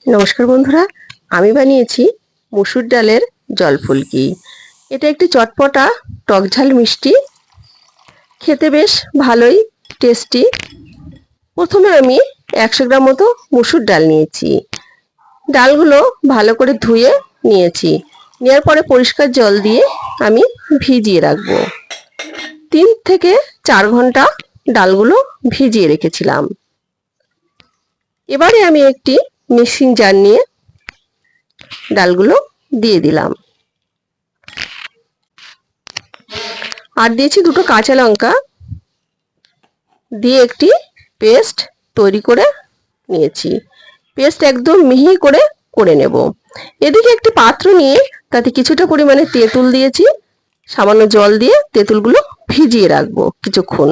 নমস্কার বন্ধুরা, আমি বানিয়েছি মসুর ডালের জলফুলকি। এটা একটি চটপটা টকঝাল মিষ্টি, খেতে বেশ ভালোই টেস্টি। প্রথমে আমি 100 গ্রাম মতো মসুর ডাল নিয়েছি। ডালগুলো ভালো করে ধুয়ে নিয়েছি। নেওয়ার পরে পরিষ্কার জল দিয়ে আমি ভিজিয়ে রাখবো। 3 থেকে 4 ঘন্টা ডালগুলো ভিজিয়ে রেখেছিলাম। এবারে আমি একটি মিক্সিং জার নিয়ে ডালগুলো দিয়ে দিলাম, আর দিয়েছি দুটো কাঁচা লঙ্কা দিয়ে একটি পেস্ট তৈরি করে নিয়েছি। পেস্ট একদম মিহি করে নেব। এদিকে একটি পাত্র নিয়ে তাতে কিছুটা পরিমাণে তেঁতুল দিয়েছি। সামান্য জল দিয়ে তেঁতুলগুলো ভিজিয়ে রাখবো কিছুক্ষণ।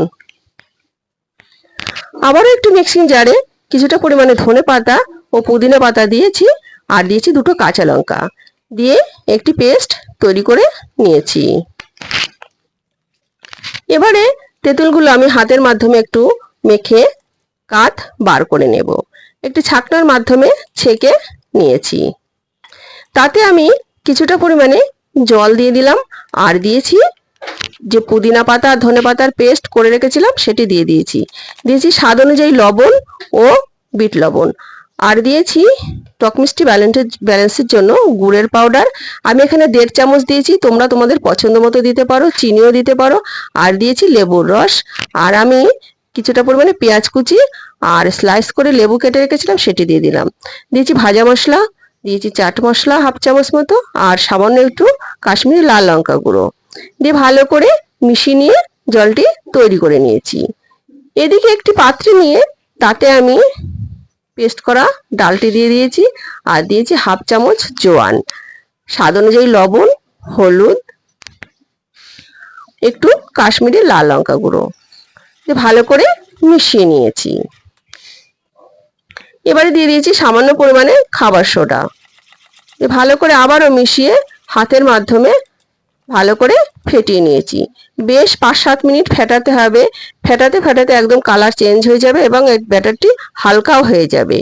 আবারও একটু মিক্সিং জারে কিছুটা পরিমাণে ধনে পাতা ও পুদিনা পাতা দিয়েছি, আর দিয়েছি দুটো কাঁচা লঙ্কা দিয়ে একটি পেস্ট তৈরি করে নিয়েছি। এবারে তেঁতুলগুলো আমি হাতের মাধ্যমে একটু মেখে কাঠ বার করে নেব। একটি ছাকনার মাধ্যমে ছেঁকে নিয়েছি। তাতে আমি কিছুটা পরিমাণে জল দিয়ে দিলাম, আর দিয়েছি যে পুদিনা পাতা আর ধনে পাতার পেস্ট করে রেখেছিলাম সেটি দিয়েছি স্বাদ অনুযায়ী লবণ ও বিট লবণ, আর দিয়েছি টক মিষ্টি ব্যালেন্সের জন্য গুড়ের পাউডার। আমি এখানে 1.5 চামচ দিয়েছি, তোমরা তোমাদের পছন্দ মতো দিতে পারো, চিনিও দিতে পারো। আর দিয়েছি লেবুর রস, আর আমি কিছুটা পরিমাণে পেঁয়াজ কুচি আর স্লাইস করে লেবু কেটে রেখেছিলাম সেটি দিয়ে দিলাম। দিয়েছি ভাজা মশলা, দিয়েছি চাট মশলা 1/2 চামচ মতো, আর সামান্য একটু কাশ্মীরি লাল লঙ্কা গুঁড়ো দিয়ে ভালো করে মিশিয়ে নিয়ে জলটি তৈরি করে নিয়েছি। এদিকে একটি পাত্রে নিয়ে তাতে আমি পেস্ট করা ডালটি দিয়ে দিয়েছি, আর দিয়েছি 1/2 চামচ জোয়ান, স্বাদ অনুযায়ী লবণ, হলুদ, একটু কাশ্মীরি লাল লঙ্কা গুঁড়ো দিয়ে ভালো করে মিশিয়ে নিয়েছি। এবারে দিয়ে দিয়েছি সামান্য পরিমাণে খাবার সোডা। ভালো করে আবারও মিশিয়ে হাতের মাধ্যমে ভালো করে ফেটিয়ে নিয়েছি। বেশ 5-7 মিনিট ফেটাতে হবে। ফেটাতে ফেটাতে একদম কালার চেঞ্জ হয়ে যাবে এবং এই ব্যাটারটি হালকাও হয়ে যাবে।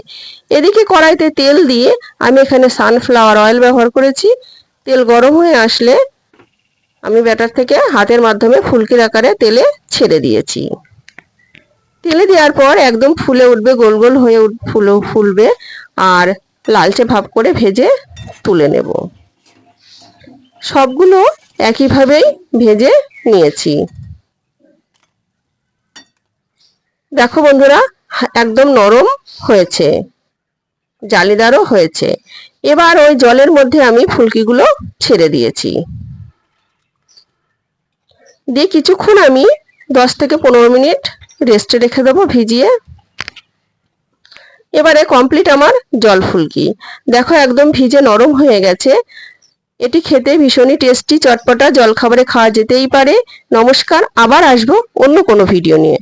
এদিকে কড়াইতে তেল দিয়ে আমি এখানে সানফ্লাওয়ার অয়েল ব্যবহার করেছি। তেল গরম হয়ে আসলে আমি ব্যাটার থেকে হাতের মাধ্যমে ফুলকির আকারে তেলে ছেড়ে দিয়েছি। তেলে দেওয়ার পর একদম ফুলে উঠবে, গোল গোল হয়ে ফুলবে, আর লালচে ভাব করে ভেজে তুলে নেব। সবগুলো একইভাবেই ভেজে নিয়েছি। দেখো বন্ধুরা, একদম নরম হয়েছে, জালিদারও হয়েছে। এবার ওই জলের মধ্যে আমি ফুলকিগুলো ছেড়ে দিয়েছি। দিয়ে কিছুক্ষণ আমি 10 থেকে 15 মিনিট রেস্টে রেখে দেবো ভিজিয়ে। এবারে কমপ্লিট আমার জল ফুলকি। দেখো একদম ভিজে নরম হয়ে গেছে। এটি খেতে ভীষণই টেস্টি, চটপটা জলখাবারে খাওয়া যেতেই পারে। নমস্কার, আবার আসবো অন্য কোনো ভিডিও নিয়ে।